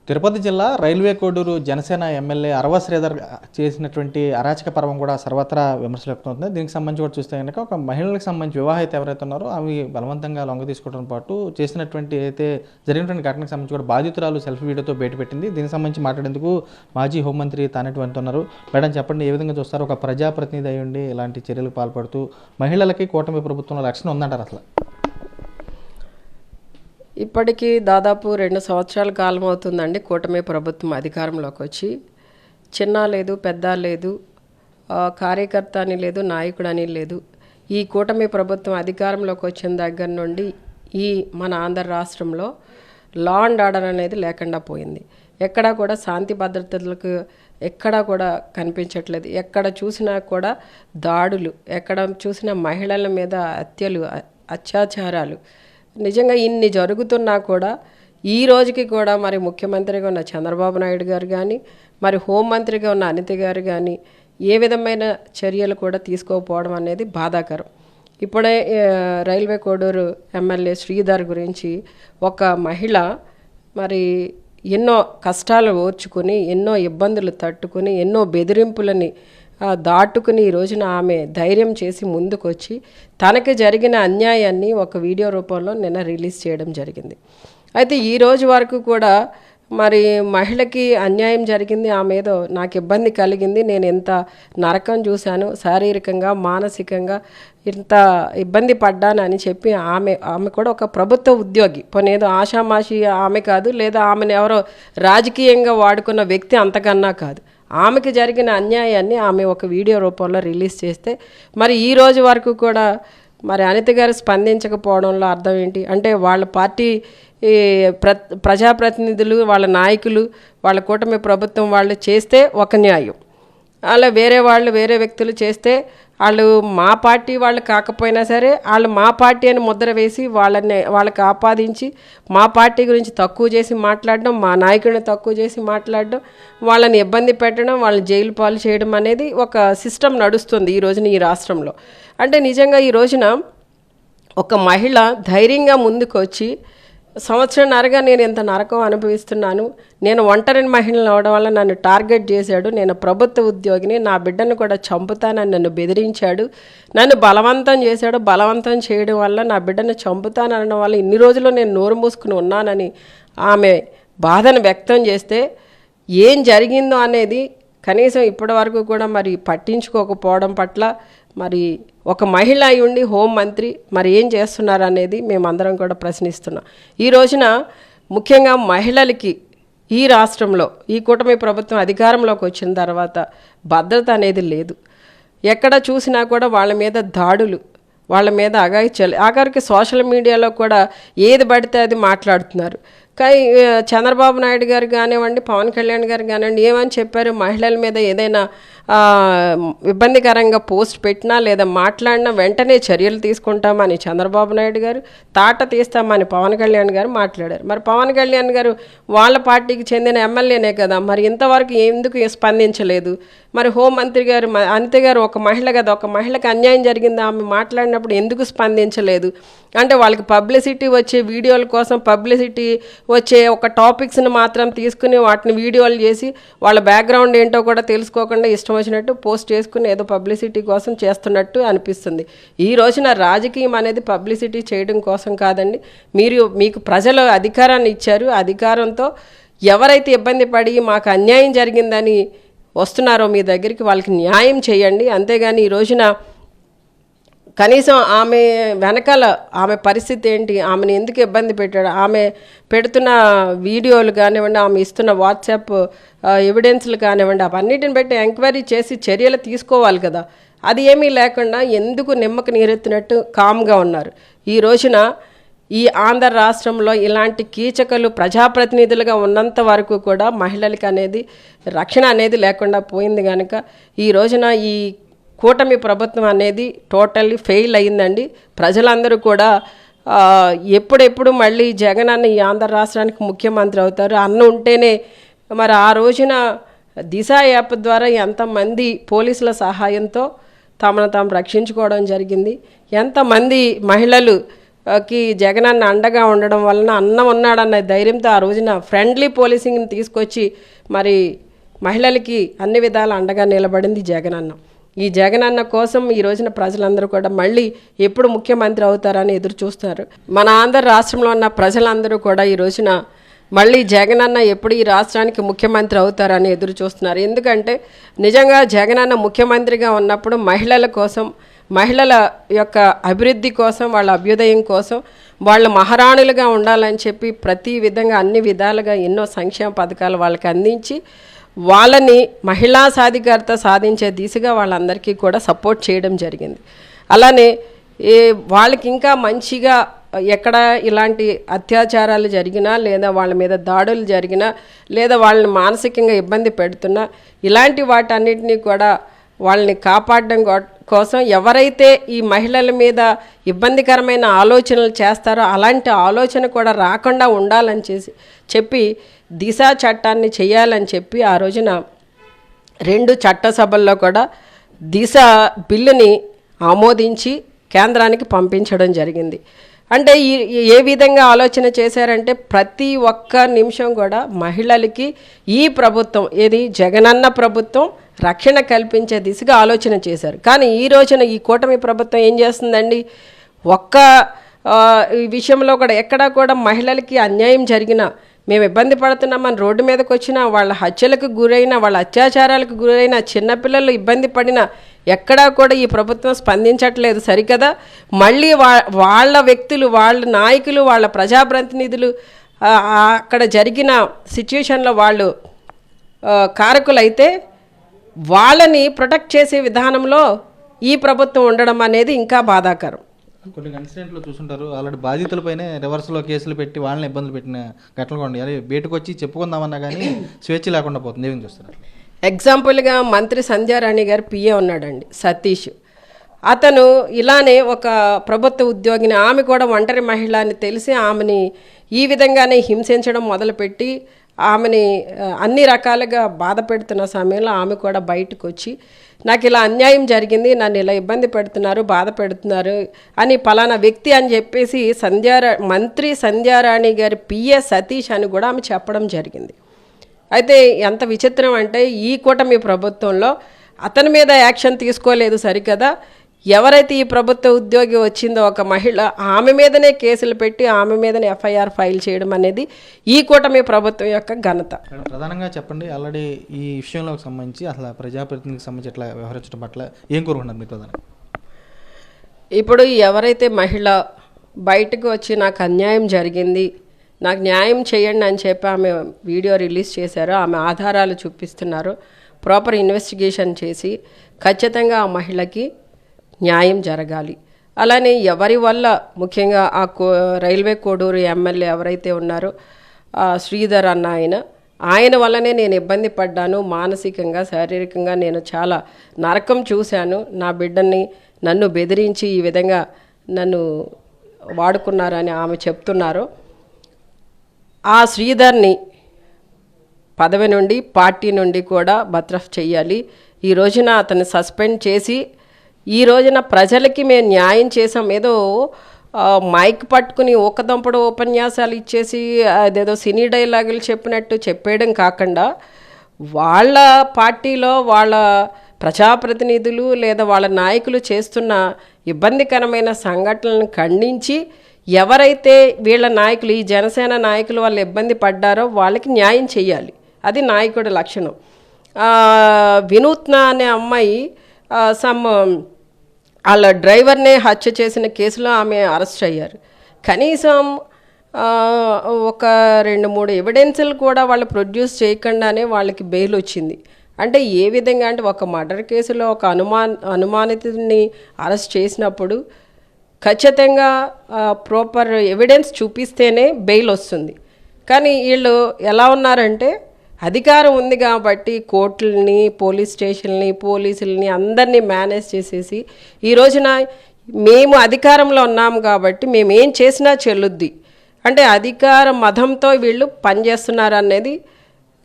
తిరుపతి జిల్లా railway Koduru Janasena MLA అరవ శ్రీధర్ చేసినటువంటి అరాచక పర్వం కూడా సర్వత్రా విమర్శలు వ్యక్తమవుతుంది. దీనికి సంబంధించి కూడా చూస్తే కనుక ఒక మహిళలకు సంబంధించి వివాహిత ఎవరైతే ఉన్నారో అవి బలవంతంగా లొంగ తీసుకోవడంతో పాటు చేసినటువంటి అయితే జరిగినటువంటి ఘటనకు సంబంధించి కూడా బాధితురాలు సెల్ఫీ వీడియోతో బయటపెట్టింది. దీనికి సంబంధించి మాట్లాడేందుకు మాజీ హోంమంత్రి తానేటి వనిత ఉన్నారు. మేడం చెప్పండి, ఏ విధంగా చూస్తారు? ఒక ప్రజాప్రతినిధి అయి ఉండి ఇలాంటి చర్యలకు పాల్పడుతూ మహిళలకి కూటమి ప్రభుత్వంలో రక్షణ ఉందంటారు అసలు? ఇప్పటికీ దాదాపు 2 సంవత్సరాల కాలం అవుతుందండి కూటమి ప్రభుత్వం అధికారంలోకి వచ్చి. చిన్న లేదు, పెద్ద లేదు, కార్యకర్త అని లేదు, నాయకుడు అని లేదు. ఈ కూటమి ప్రభుత్వం అధికారంలోకి వచ్చిన దగ్గర నుండి ఈ మన ఆంధ్ర రాష్ట్రంలో లా అండ్ ఆర్డర్ అనేది లేకుండా పోయింది. ఎక్కడా కూడా శాంతి భద్రతలకు ఎక్కడా కూడా కనిపించట్లేదు. ఎక్కడ చూసినా కూడా దాడులు, ఎక్కడ చూసినా మహిళల మీద హత్యలు, అత్యాచారాలు. నిజంగా ఇన్ని జరుగుతున్నా కూడా ఈ రోజుకి కూడా మరి ముఖ్యమంత్రిగా ఉన్న చంద్రబాబు నాయుడు గారు కానీ, మరి హోంమంత్రిగా ఉన్న అనిత గారు కానీ ఏ విధమైన చర్యలు కూడా తీసుకోకపోవడం అనేది బాధాకరం. ఇప్పుడే రైల్వే కోడూరు ఎమ్మెల్యే శ్రీధర్ గురించి ఒక మహిళ మరి ఎన్నో కష్టాలు ఓర్చుకుని, ఎన్నో ఇబ్బందులు తట్టుకుని, ఎన్నో బెదిరింపులని దాటుకుని ఈ రోజున ఆమె ధైర్యం చేసి ముందుకొచ్చి తనకి జరిగిన అన్యాయాన్ని ఒక వీడియో రూపంలో నిన్న రిలీజ్ చేయడం జరిగింది. అయితే ఈ రోజు వరకు కూడా మరి మహిళకి అన్యాయం జరిగింది, ఆమె ఏదో నాకు ఇబ్బంది కలిగింది, నేను ఎంత నరకం చూశాను, శారీరకంగా మానసికంగా ఇంత ఇబ్బంది పడ్డానని చెప్పి ఆమె కూడా ఒక ప్రభుత్వ ఉద్యోగి, పోనేదో ఆషామాషి ఆమె కాదు, లేదా ఆమెను ఎవరో రాజకీయంగా వాడుకున్న వ్యక్తి అంతకన్నా కాదు. ఆమెకి జరిగిన అన్యాయాన్ని ఆమె ఒక వీడియో రూపంలో రిలీజ్ చేస్తే మరి ఈ రోజు వరకు కూడా మరి అనిత గారు స్పందించకపోవడంలో అర్థం ఏంటి అంటే, వాళ్ళ పార్టీ ప్రజాప్రతినిధులు, వాళ్ళ నాయకులు, వాళ్ళ కూటమి ప్రభుత్వం వాళ్ళు చేస్తే ఒక న్యాయం, అలా వేరే వ్యక్తులు చేస్తే వాళ్ళు మా పార్టీ వాళ్ళు కాకపోయినా సరే వాళ్ళు మా పార్టీ అని ముద్ర వేసి వాళ్ళకి ఆపాదించి మా పార్టీ గురించి తక్కువ చేసి మాట్లాడడం, మా నాయకుడిని తక్కువ చేసి మాట్లాడడం, వాళ్ళని ఇబ్బంది పెట్టడం, వాళ్ళని జైలు పాలు చేయడం అనేది ఒక సిస్టమ్ నడుస్తుంది ఈ రోజున ఈ రాష్ట్రంలో. అంటే నిజంగా ఈ రోజున ఒక మహిళ ధైర్యంగా ముందుకు వచ్చి సంవత్సరంన్నరగా నేను ఇంత నరకం అనుభవిస్తున్నాను, నేను ఒంటరి మహిళను అవడం వల్ల నన్ను టార్గెట్ చేశాడు, నేను ప్రభుత్వ ఉద్యోగిని, నా బిడ్డను కూడా చంపుతానని నన్ను బెదిరించాడు, నన్ను బలవంతం చేశాడు, బలవంతం చేయడం వల్ల నా బిడ్డను చంపుతాననడం వల్ల ఇన్ని రోజులు నేను నోరు మూసుకుని ఉన్నానని ఆమె బాధను వ్యక్తం చేస్తే ఏం జరిగిందో అనేది కనీసం ఇప్పటి వరకు కూడా మరి పట్టించుకోకపోవడం పట్ల మరి ఒక మహిళ అయి ఉండి హోంమంత్రి మరి ఏం చేస్తున్నారు అనేది మేమందరం కూడా ప్రశ్నిస్తున్నాం. ఈ రోజున ముఖ్యంగా మహిళలకి ఈ రాష్ట్రంలో ఈ కూటమి ప్రభుత్వం అధికారంలోకి వచ్చిన తర్వాత భద్రత అనేది లేదు. ఎక్కడ చూసినా కూడా వాళ్ళ మీద దాడులు, వాళ్ళ మీద అఘాయిత్యాలు, ఆఖరికి సోషల్ మీడియాలో కూడా ఏది పడితే అది మాట్లాడుతున్నారు. కానీ చంద్రబాబు నాయుడు గారు కానివ్వండి, పవన్ కళ్యాణ్ గారు కానివ్వండి ఏమని చెప్పారు, మహిళల మీద ఏదైనా ఇబ్బందికరంగా పోస్ట్ పెట్టినా లేదా మాట్లాడినా వెంటనే చర్యలు తీసుకుంటామని చంద్రబాబు నాయుడు గారు, తాట తీస్తామని పవన్ కళ్యాణ్ గారు మాట్లాడారు. మరి పవన్ కళ్యాణ్ గారు వాళ్ళ పార్టీకి చెందిన ఎమ్మెల్యేనే కదా, మరి ఇంతవరకు ఎందుకు స్పందించలేదు? మరి హోంమంత్రి గారు అనిత గారు ఒక మహిళ కదా, ఒక మహిళకి అన్యాయం జరిగింది, ఆమె మాట్లాడినప్పుడు ఎందుకు స్పందించలేదు? అంటే వాళ్ళకి పబ్లిసిటీ వచ్చే వీడియోల కోసం, పబ్లిసిటీ వచ్చే ఒక టాపిక్స్ని మాత్రం తీసుకుని వాటిని వీడియోలు చేసి వాళ్ళ బ్యాక్గ్రౌండ్ ఏంటో కూడా తెలుసుకోకుండా ఇష్టం వచ్చినట్టు పోస్ట్ చేసుకుని ఏదో పబ్లిసిటీ కోసం చేస్తున్నట్టు అనిపిస్తుంది. ఈ రోజున రాజకీయం అనేది పబ్లిసిటీ చేయడం కోసం కాదండి. మీకు ప్రజలు అధికారాన్ని ఇచ్చారు, అధికారంతో ఎవరైతే ఇబ్బంది పడి మాకు అన్యాయం జరిగిందని వస్తున్నారో మీ దగ్గరికి వాళ్ళకి న్యాయం చేయండి. అంతేగాని ఈ రోజున కనీసం ఆమె వెనకాల ఆమె పరిస్థితి ఏంటి, ఆమెను ఎందుకు ఇబ్బంది పెట్టాడు, ఆమె పెడుతున్న వీడియోలు కానివ్వండి, ఆమె ఇస్తున్న వాట్సాప్ ఎవిడెన్స్లు కానివ్వండి, అవన్నిటిని బట్టి ఎంక్వైరీ చేసి చర్యలు తీసుకోవాలి కదా. అది ఏమీ లేకుండా ఎందుకు నిమ్మకు నీరెత్తినట్టు కామ్గా ఉన్నారు. ఈ రోజున ఈ ఆంధ్ర రాష్ట్రంలో ఇలాంటి కీచకులు ప్రజాప్రతినిధులుగా ఉన్నంత వరకు కూడా మహిళలకి అనేది రక్షణ అనేది లేకుండా పోయింది కనుక ఈ రోజున ఈ కూటమి ప్రభుత్వం అనేది టోటల్లీ ఫెయిల్ అయ్యిందండి. ప్రజలందరూ కూడా ఎప్పుడెప్పుడు మళ్ళీ జగన్ అన్న ఈ ఆంధ్ర రాష్ట్రానికి ముఖ్యమంత్రి అవుతారు అన్న ఉంటేనే మరి ఆ రోజున దిశ యాప్ ద్వారా ఎంతమంది పోలీసుల సహాయంతో తమను తాము రక్షించుకోవడం జరిగింది, ఎంతమంది మహిళలు కి జగనన్న అండగా ఉండడం వలన అన్నం ఉన్నాడన్న ధైర్యంతో ఆ రోజున ఫ్రెండ్లీ పోలీసింగ్ని తీసుకొచ్చి మరి మహిళలకి అన్ని విధాల అండగా నిలబడింది జగనన్న. ఈ జగనన్న కోసం ఈ రోజున ప్రజలందరూ కూడా మళ్ళీ ఎప్పుడు ముఖ్యమంత్రి అవుతారని ఎదురు చూస్తున్నారు. మన ఆంధ్ర రాష్ట్రంలో ఉన్న ప్రజలందరూ కూడా ఈ రోజున మళ్ళీ జగనన్న ఎప్పుడు ఈ రాష్ట్రానికి ముఖ్యమంత్రి అవుతారని ఎదురు చూస్తున్నారు. ఎందుకంటే నిజంగా జగనన్న ముఖ్యమంత్రిగా ఉన్నప్పుడు మహిళల కోసం, మహిళల యొక్క అభివృద్ధి కోసం, వాళ్ళ అభ్యుదయం కోసం, వాళ్ళ మహారాణులుగా ఉండాలని చెప్పి ప్రతి విధంగా అన్ని విధాలుగా ఎన్నో సంక్షేమ పథకాలు వాళ్ళకి అందించి వాళ్ళని మహిళా సాధికారత సాధించే దిశగా వాళ్ళందరికీ కూడా సపోర్ట్ చేయడం జరిగింది. అలానే వాళ్ళకి ఇంకా మంచిగా ఎక్కడ ఇలాంటి అత్యాచారాలు జరిగినా లేదా వాళ్ళ మీద దాడులు జరిగినా లేదా వాళ్ళని మానసికంగా ఇబ్బంది పెడుతున్నా ఇలాంటి వాటన్నిటినీ కూడా వాళ్ళని కాపాడడం కోసం ఎవరైతే ఈ మహిళల మీద ఇబ్బందికరమైన ఆలోచనలు చేస్తారో అలాంటి ఆలోచన కూడా రాకుండా ఉండాలని చెప్పి దిశా చట్టాన్ని చేయాలని చెప్పి ఆ రోజున 2 చట్టసభల్లో కూడా దిశ బిల్లుని ఆమోదించి కేంద్రానికి పంపించడం జరిగింది. అంటే ఏ విధంగా ఆలోచన చేశారంటే ప్రతి ఒక్క నిమిషం కూడా మహిళలకి ఈ ప్రభుత్వం ఏది జగనన్న ప్రభుత్వం రక్షణ కల్పించే దిశగా ఆలోచన చేశారు. కానీ ఈ రోజున ఈ కూటమి ప్రభుత్వం ఏం చేస్తుందండి, ఒక్క ఈ విషయంలో కూడా ఎక్కడా కూడా మహిళలకి అన్యాయం జరిగినా, మేము ఇబ్బంది పడుతున్నామని రోడ్డు మీదకి వచ్చినా, వాళ్ళ హత్యలకు గురైన, వాళ్ళ అత్యాచారాలకు గురైన, చిన్నపిల్లలు ఇబ్బంది పడినా ఎక్కడా కూడా ఈ ప్రభుత్వం స్పందించట్లేదు. సరికదా, మళ్ళీ వాళ్ళ వ్యక్తులు, వాళ్ళ నాయకులు, వాళ్ళ ప్రజాప్రతినిధులు అక్కడ జరిగిన సిచ్యుయేషన్లో వాళ్ళు కారకులైతే వాళ్ళని ప్రొటెక్ట్ చేసే విధానంలో ఈ ప్రభుత్వం ఉండడం అనేది ఇంకా బాధాకరం. కొన్ని ఇన్సిడెంట్లు చూసుంటారు, ఆల్రెడీ బాధితులపైనే రివర్స్లో కేసులు పెట్టి వాళ్ళని ఇబ్బందులు పెట్టిన ఘటనలు కూడా అదే బయటకు వచ్చి చెప్పుకుందామన్నా కానీ స్వేచ్ఛ లేకుండా పోతుంది. ఏం చూస్తున్నారు? ఎగ్జాంపుల్గా మంత్రి సంధ్యారాణి గారు పిఏ ఉన్నాడండి సతీష్. అతను ఇలానే ఒక ప్రభుత్వ ఉద్యోగిని, ఆమె కూడా ఒంటరి మహిళ అని తెలిసి ఆమెని ఈ విధంగానే హింసించడం మొదలుపెట్టి ఆమెని అన్ని రకాలుగా బాధ పెడుతున్న సమయంలో ఆమె కూడా బయటకు వచ్చి నాకు ఇలా అన్యాయం జరిగింది, నన్ను ఇలా ఇబ్బంది పెడుతున్నారు, బాధ పెడుతున్నారు అని పలానా వ్యక్తి అని చెప్పేసి మంత్రి సంధ్యారాణి గారి పిఏ సతీష్ అని కూడా ఆమె చెప్పడం జరిగింది. అయితే ఎంత విచిత్రం అంటే ఈ కూటమి ప్రభుత్వంలో అతని మీద యాక్షన్ తీసుకోలేదు సరికదా, ఎవరైతే ఈ ప్రభుత్వ ఉద్యోగి వచ్చిందో ఒక మహిళ, ఆమె మీదనే కేసులు పెట్టి ఆమె మీదనే ఎఫ్ఐఆర్ ఫైల్ చేయడం అనేది ఈ కూటమి ప్రభుత్వం యొక్క ఘనత. ప్రధానంగా చెప్పండి, ఆల్రెడీ ఈ విషయంలోకి సంబంధించి అసలు ప్రజాప్రతినిధికి సంబంధించి ఎట్లా వ్యవహరించడం పట్ల ఏం కోరుకుంటున్నారు మీరు ప్రధానంగా? ఇప్పుడు ఎవరైతే మహిళ బయటకు వచ్చి నాకు అన్యాయం జరిగింది, నాకు న్యాయం చేయండి అని చెప్పి ఆమె వీడియో రిలీజ్ చేశారో, ఆమె ఆధారాలు చూపిస్తున్నారు, ప్రాపర్ ఇన్వెస్టిగేషన్ చేసి ఖచ్చితంగా ఆ మహిళకి న్యాయం జరగాలి. అలానే ఎవరి వల్ల, ముఖ్యంగా ఆ రైల్వే కోడూరు ఎమ్మెల్యే ఎవరైతే ఉన్నారో శ్రీధర్ అన్న ఆయన వల్లనే నేను ఇబ్బంది పడ్డాను, మానసికంగా శారీరకంగా నేను చాలా నరకం చూశాను, నా బిడ్డని నన్ను బెదిరించి ఈ విధంగా నన్ను వాడుకున్నారని ఆమె చెప్తున్నారు. ఆ శ్రీధర్ని పదవి నుండి, పార్టీ నుండి కూడా బర్తరఫ్ చేయాలి. ఈ రోజున అతన్ని సస్పెండ్ చేసి ఈ రోజున ప్రజలకి మేము న్యాయం చేసాం, ఏదో మైక్ పట్టుకుని ఊకదంపడు ఉపన్యాసాలు ఇచ్చేసి అదేదో సినీ డైలాగులు చెప్పినట్టు చెప్పేయడం కాకుండా వాళ్ళ పార్టీలో వాళ్ళ ప్రజాప్రతినిధులు లేదా వాళ్ళ నాయకులు చేస్తున్న ఇబ్బందికరమైన సంఘటనలను ఖండించి ఎవరైతే వీళ్ళ నాయకులు, ఈ జనసేన నాయకులు వాళ్ళు ఇబ్బంది పడ్డారో వాళ్ళకి న్యాయం చేయాలి. అది నాయకుడి లక్షణం. వినూత్న అనే అమ్మాయి వాళ్ళ డ్రైవర్నే హత్య చేసిన కేసులో ఆమె అరెస్ట్ అయ్యారు. కనీసం ఒక 2-3 ఎవిడెన్సులు కూడా వాళ్ళు ప్రొడ్యూస్ చేయకుండానే వాళ్ళకి బెయిల్ వచ్చింది. అంటే ఏ విధంగా అంటే ఒక మర్డర్ కేసులో ఒక అనుమానితుడిని అరెస్ట్ చేసినప్పుడు ఖచ్చితంగా ప్రాపర్ ఎవిడెన్స్ చూపిస్తేనే బెయిల్ వస్తుంది. కానీ వీళ్ళు ఎలా ఉన్నారంటే అధికారం ఉంది కాబట్టి కోర్టులని, పోలీస్ స్టేషన్ని, పోలీసులని అందరినీ మేనేజ్ చేసేసి ఈ రోజున మేము అధికారంలో ఉన్నాము కాబట్టి మేము ఏం చేసినా చెల్లుద్ది అంటే అధికార మదంతో వీళ్ళు పనిచేస్తున్నారు అనేది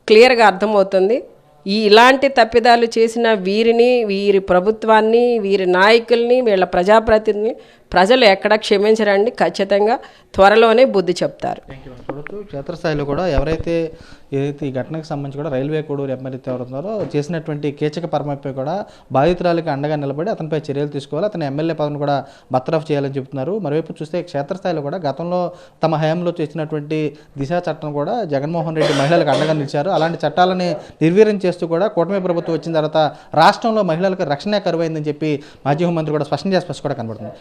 క్లియర్గా అర్థమవుతుంది. ఇలాంటి తప్పిదాలు చేసిన వీరిని, వీరి ప్రభుత్వాన్ని, వీరి నాయకుల్ని, వీళ్ళ ప్రజాప్రతినిధిని ప్రజలు ఎక్కడ క్షమించరండి, ఖచ్చితంగా త్వరలోనే బుద్ధి చెప్తారు. చూడొచ్చు క్షేత్రస్థాయిలో కూడా ఏదైతే ఈ ఘటనకు సంబంధించి కూడా రైల్వే కోడూరు ఎమ్మెల్యే ఎవరున్నారో చేసినటువంటి కీచక పరమపై కూడా బాధితురాలికి అండగా నిలబడి అతనిపై చర్యలు తీసుకోవాలి, అతని ఎమ్మెల్యే పదవిని కూడా బర్తరఫ్ చేయాలని చెబుతున్నారు. మరోవైపు చూస్తే క్షేత్రస్థాయిలో కూడా గతంలో తమ హయాంలో చేసినటువంటి దిశ చట్టం కూడా జగన్మోహన్ రెడ్డి మహిళలకు అండగా నిలిచారు. అలాంటి చట్టాలని నిర్వీర్యం చేస్తూ కూడా కూటమి ప్రభుత్వం వచ్చిన తర్వాత రాష్ట్రంలో మహిళలకు రక్షణ కరువైందని చెప్పి మాజీ హోంమంత్రి కూడా స్పష్టం చేసి కూడా కనబడుతుంది.